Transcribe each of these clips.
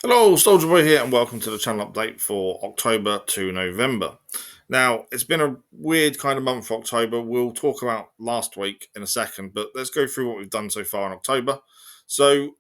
Hello, Soldierboy here, and welcome to the channel update for October to November. Now, it's been a weird kind of month for October. We'll talk about last week in a second, but let's go through what we've done so far in October. So,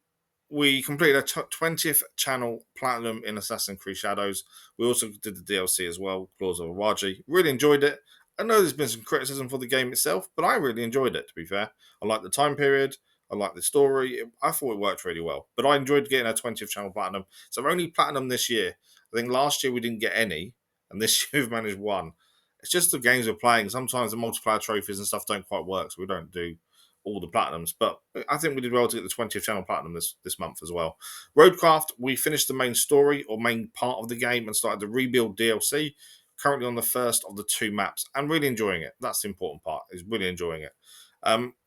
we completed our 20th channel platinum in Assassin's Creed Shadows. We also did the DLC as well, Claws of Awaji. Really enjoyed it. I know there's been some criticism for the game itself, but I really enjoyed it, to be fair. I like the time period. I like the story. I thought it worked really well. But I enjoyed getting our 20th channel platinum. So we're only platinum this year. I think last year we didn't get any, and this year we've managed one. It's just the games we're playing. Sometimes the multiplayer trophies and stuff don't quite work, so we don't do all the platinums. But I think we did well to get the 20th channel platinum this month as well. Roadcraft, we finished the main story or main part of the game and started the rebuild DLC. Currently on the first of the two maps and really enjoying it. That's the important part, is really enjoying it.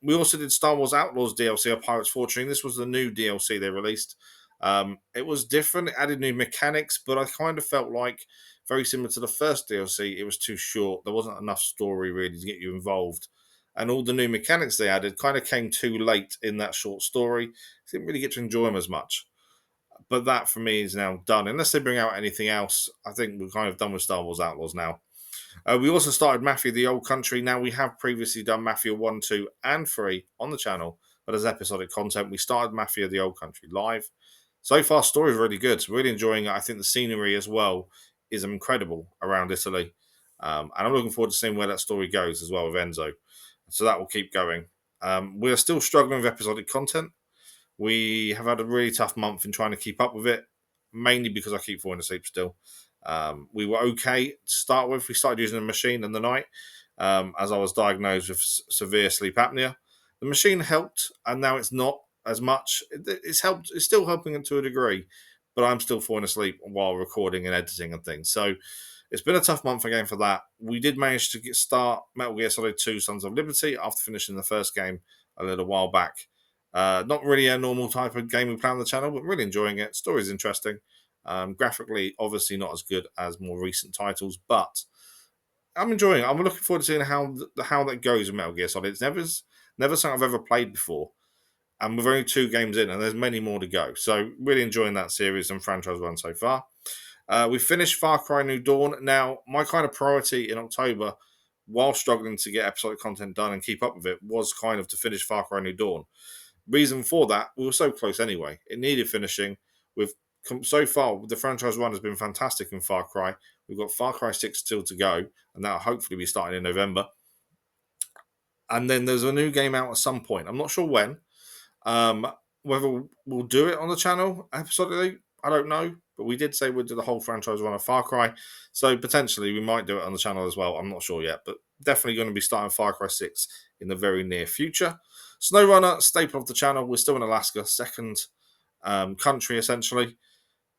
We also did Star Wars Outlaws DLC of Pirates Fortune. This was the new DLC they released. It was different, it added new mechanics, but I kind of felt like, very similar to the first DLC, it was too short. There wasn't enough story really to get you involved. And all the new mechanics they added kind of came too late in that short story. I didn't really get to enjoy them as much. But that for me is now done. Unless they bring out anything else, I think we're kind of done with Star Wars Outlaws now. We also started Mafia the Old Country. Now, we have previously done Mafia 1, 2, and 3 on the channel, but as episodic content, we started Mafia the Old Country live. So far, story is really good. Really enjoying it. I think the scenery as well is incredible around Italy. And I'm looking forward to seeing where that story goes as well with Enzo. So that will keep going. We're still struggling with episodic content. We have had a really tough month in trying to keep up with it, mainly because I keep falling asleep still. We were okay to start with. We started using a machine in the night as I was diagnosed with severe sleep apnea. The machine helped, and now it's not as much. It's helped. It's still helping it to a degree, but I'm still falling asleep while recording and editing and things. So it's been a tough month again for that. We did manage to start Metal Gear Solid 2 Sons of Liberty after finishing the first game a little while back. Not really a normal type of game we play on the channel, but really enjoying it. Story's interesting. Graphically, obviously not as good as more recent titles, but I'm enjoying it. I'm looking forward to seeing how that goes with Metal Gear Solid. It's never something I've ever played before, and we're only 2 games in, and there's many more to go. So really enjoying that series and franchise run so far. We finished Far Cry New Dawn. Now, my kind of priority in October, while struggling to get episodic content done and keep up with it, was kind of to finish Far Cry New Dawn. Reason for that, we were so close anyway. It needed finishing. With so far, the franchise run has been fantastic in Far Cry. We've got Far Cry 6 still to go, and that'll hopefully be starting in November. And then there's a new game out at some point. I'm not sure when. Whether we'll do it on the channel episodically, I don't know. But we did say we'd do the whole franchise run of Far Cry. So potentially we might do it on the channel as well. I'm not sure yet. But definitely going to be starting Far Cry 6 in the very near future. SnowRunner, staple of the channel. We're still in Alaska, second country essentially.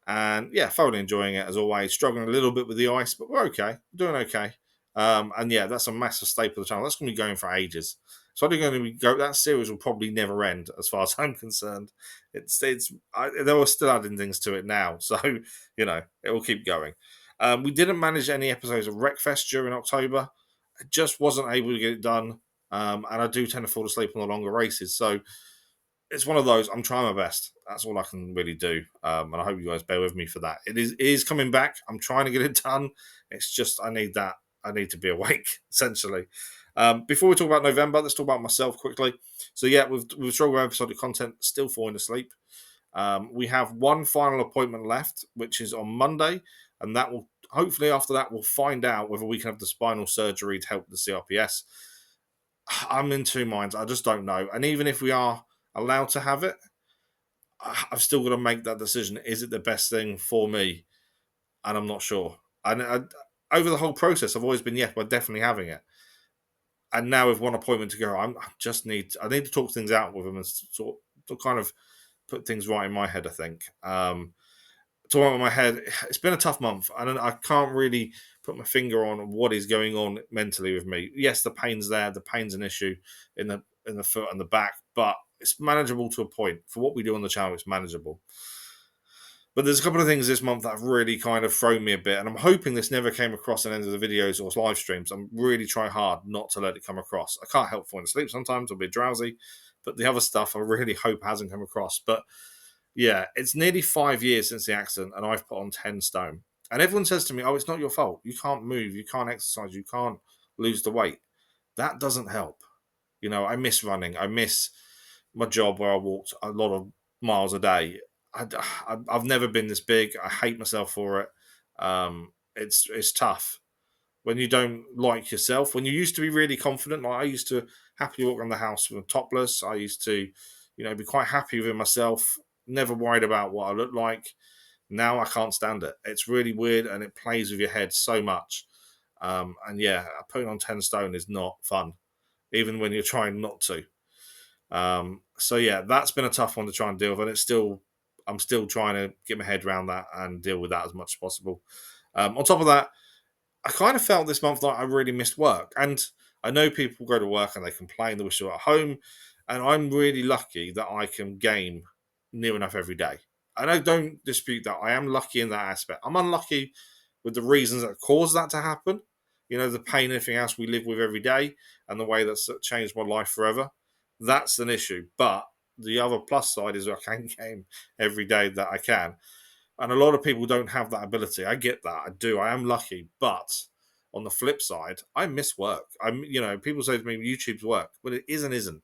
And yeah, thoroughly enjoying it as always. Struggling a little bit with the ice, but we're okay. Doing okay. And yeah, that's a massive staple of the channel. That's going to be going for ages. So I'm going to go. That series will probably never end, as far as I'm concerned. They're still adding things to it now, so you know it will keep going. We didn't manage any episodes of Wreckfest during October. I just wasn't able to get it done, and I do tend to fall asleep on the longer races. So it's one of those. I'm trying my best. That's all I can really do, and I hope you guys bear with me for that. It is coming back. I'm trying to get it done. It's just I need that. I need to be awake essentially. Before we talk about November, let's talk about myself quickly. So yeah, with struggle episodic content, still falling asleep. We have one final appointment left, which is on Monday, and that will hopefully after that we'll find out whether we can have the spinal surgery to help the CRPS. I'm in two minds. I just don't know. And even if we are allowed to have it, I've still got to make that decision. Is it the best thing for me? And I'm not sure. And over the whole process, I've always been, yeah, we're definitely having it. And now with one appointment to go, I need to talk things out with them and sort of kind of put things right in my head, I think. Talking about my head, it's been a tough month. I can't really put my finger on what is going on mentally with me. Yes, the pain's there. The pain's an issue in the foot and the back, but it's manageable to a point. For what we do on the channel, it's manageable. But there's a couple of things this month that have really kind of thrown me a bit, and I'm hoping this never came across in any of the videos or live streams. I'm really trying hard not to let it come across. I can't help falling asleep sometimes. I'll be drowsy, but the other stuff I really hope hasn't come across. But Yeah, it's nearly 5 years since the accident, and I've put on 10 stone. And everyone says to me, "Oh, it's not your fault. You can't move, you can't exercise, you can't lose the weight." That doesn't help. I miss running. I miss my job where I walked a lot of miles a day. I've never been this big. I hate myself for it. It's tough when you don't like yourself. When you used to be really confident, like I used to happily walk around the house with topless. I used to, be quite happy with myself. Never worried about what I look like. Now I can't stand it. It's really weird and it plays with your head so much. And yeah, putting on 10 stone is not fun, even when you're trying not to. So yeah, that's been a tough one to try and deal with, and I'm still trying to get my head around that and deal with that as much as possible. On top of that, I kind of felt this month like I really missed work, and I know people go to work and they complain they wish they were at home, and I'm really lucky that I can game near enough every day. And I don't dispute that. I am lucky in that aspect. I'm unlucky with the reasons that cause that to happen. The pain and everything else we live with every day, and the way that's changed my life forever. That's an issue. But the other plus side is I can game every day that I can. And a lot of people don't have that ability. I get that. I do. I am lucky. But on the flip side, I miss work. People say to me, YouTube's work, but it is and isn't.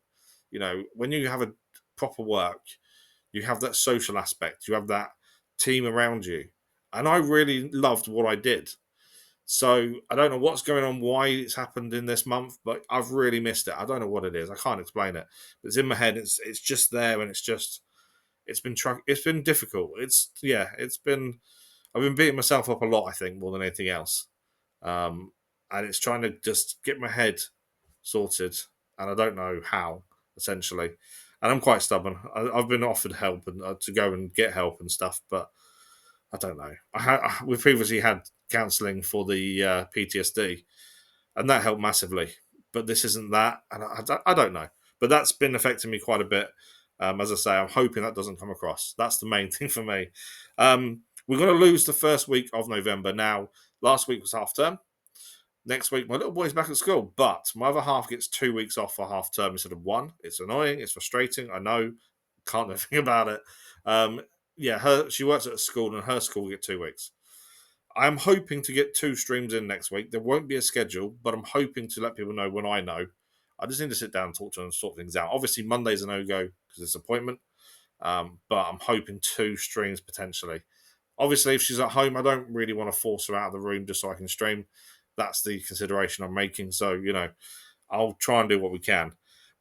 When you have a proper work, you have that social aspect, you have that team around you. And I really loved what I did. So I don't know what's going on, why it's happened in this month, but I've really missed it. I don't know what it is. I can't explain it. It's in my head. It's just there, and it's been difficult. I've been beating myself up a lot. I think more than anything else, and it's trying to just get my head sorted, and I don't know how. Essentially, and I'm quite stubborn. I've been offered help and to go and get help and stuff, but I don't know. We've previously had counselling for the PTSD, and that helped massively. But this isn't that, and I don't know. But that's been affecting me quite a bit. As I say, I'm hoping that doesn't come across. That's the main thing for me. We're going to lose the first week of November. Now, last week was half term. Next week, my little boy's back at school, but my other half gets 2 weeks off for half term instead of one. It's annoying. It's frustrating. I know. Can't do anything about it. Um, yeah, she works at a school, and her school will get 2 weeks. I'm hoping to get 2 streams in next week. There won't be a schedule, but I'm hoping to let people know when I know. I just need to sit down and talk to them and sort things out. Obviously, Monday's a no-go because it's appointment, but I'm hoping 2 streams potentially. Obviously, if she's at home, I don't really want to force her out of the room just so I can stream. That's the consideration I'm making. So, I'll try and do what we can.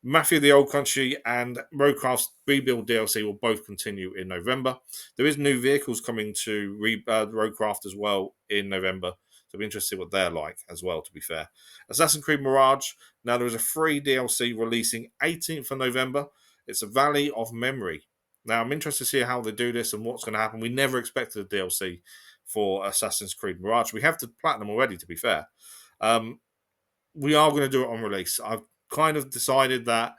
Mafia the Old Country and Roadcraft's Rebuild DLC will both continue in November. There is new vehicles coming to Roadcraft as well in November. So it'll be interesting what they're like as well, to be fair. Assassin's Creed Mirage. Now there is a free DLC releasing 18th of November. It's a Valley of Memory. Now I'm interested to see how they do this and what's going to happen. We never expected a DLC for Assassin's Creed Mirage. We have the Platinum already, to be fair. We are going to do it on release. I've kind of decided that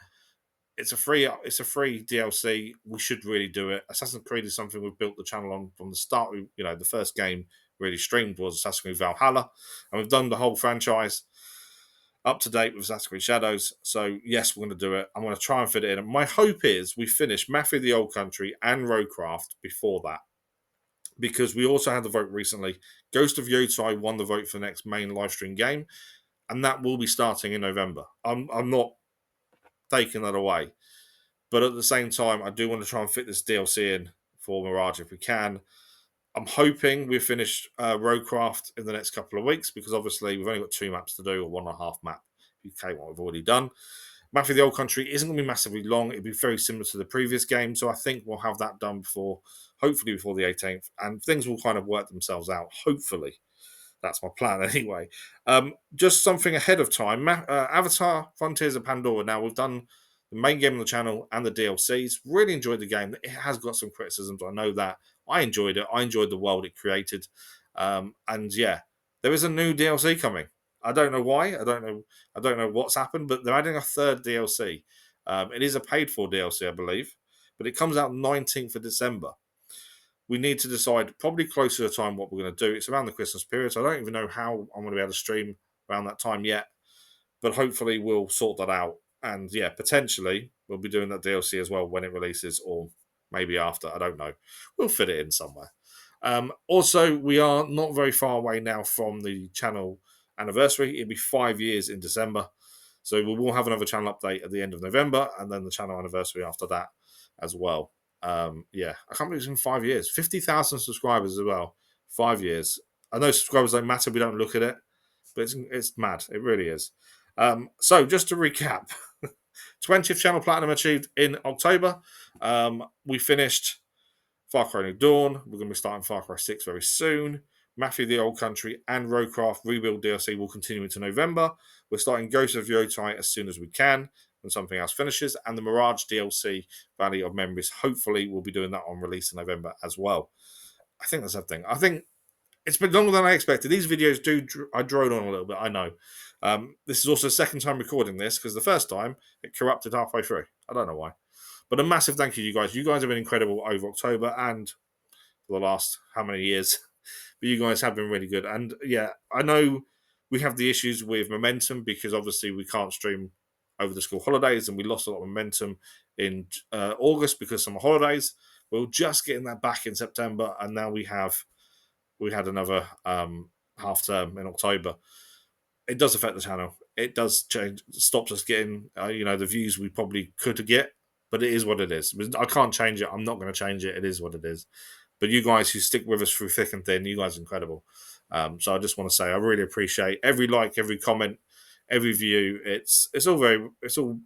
it's a free DLC. We should really do it. Assassin's Creed is something we've built the channel on from the start. The first game really streamed was Assassin's Creed Valhalla, and we've done the whole franchise up to date with Assassin's Creed Shadows. So yes, we're going to do it. I'm going to try and fit it in. And my hope is we finish Mafia the Old Country and Roadcraft before that, because we also had the vote recently. Ghost of Yotei won the vote for the next main live stream game, and that will be starting in November. I'm not taking that away, but at the same time, I do want to try and fit this DLC in for Mirage if we can. I'm hoping we finish Roadcraft in the next couple of weeks, because obviously we've only got 2 maps to do, or 1.5 map. If you count what we've already done. Mafia the Old Country isn't going to be massively long. It'll be very similar to the previous game, so I think we'll have that done hopefully before the 18th, and things will kind of work themselves out, hopefully. That's my plan anyway. Just something ahead of time. Avatar Frontiers of Pandora. Now, we've done the main game on the channel and the DLCs. Really enjoyed the game. It has got some criticisms. I know that. I enjoyed it. I enjoyed the world it created. And yeah, there is a new DLC coming. I don't know why. I don't know what's happened, but they're adding a third DLC. It is a paid-for DLC, I believe, but it comes out 19th of December. We need to decide probably closer to the time what we're going to do. It's around the Christmas period, so I don't even know how I'm going to be able to stream around that time yet. But hopefully we'll sort that out. And yeah, potentially we'll be doing that DLC as well when it releases, or maybe after. I don't know. We'll fit it in somewhere. Also, we are not very far away now from the channel anniversary. It'll be 5 years in December. So we will have another channel update at the end of November, and then the channel anniversary after that as well. Yeah, I can't believe it's been 5 years. 50,000 subscribers as well. 5 years. I know subscribers don't matter. We don't look at it, but it's mad. It really is. So just to recap, 20th channel platinum achieved in October. We finished Far Cry New Dawn. We're going to be starting Far Cry 6 very soon. Matthew the Old Country and Roadcraft Rebuild DLC will continue into November. We're starting Ghost of Yotai as soon as we can when something else finishes. And the Mirage DLC, Valley of Memories, hopefully we'll be doing that on release in November as well. I think that's everything. I think it's been longer than I expected. These videos I drone on a little bit, I know. This is also the second time recording this because the first time it corrupted halfway through. I don't know why. But a massive thank you to you guys. You guys have been incredible over October and for the last how many years. But you guys have been really good. And yeah, I know we have the issues with momentum because obviously we can't stream over the school holidays and we lost a lot of momentum in August because of summer holidays. We're just getting that back in September, and now we had another half term in October. It does affect the channel. It does change, stops us getting the views we probably could get, but it is what it is. I can't change it. I'm not going to change it. It is what it is. But you guys who stick with us through thick and thin, you guys are incredible. So I just want to say I really appreciate every like, every comment, every view. It's all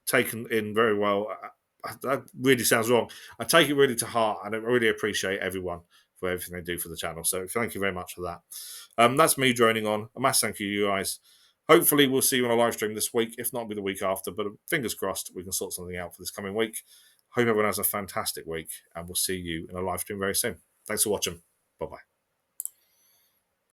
taken in very well. That really sounds wrong. I take it really to heart, and I really appreciate everyone for everything they do for the channel. So thank you very much for that. That's me droning on. A massive thank you guys. Hopefully we'll see you on a live stream this week. If not, it'll be the week after. But fingers crossed we can sort something out for this coming week. Hope everyone has a fantastic week, and we'll see you in a live stream very soon. Thanks for watching.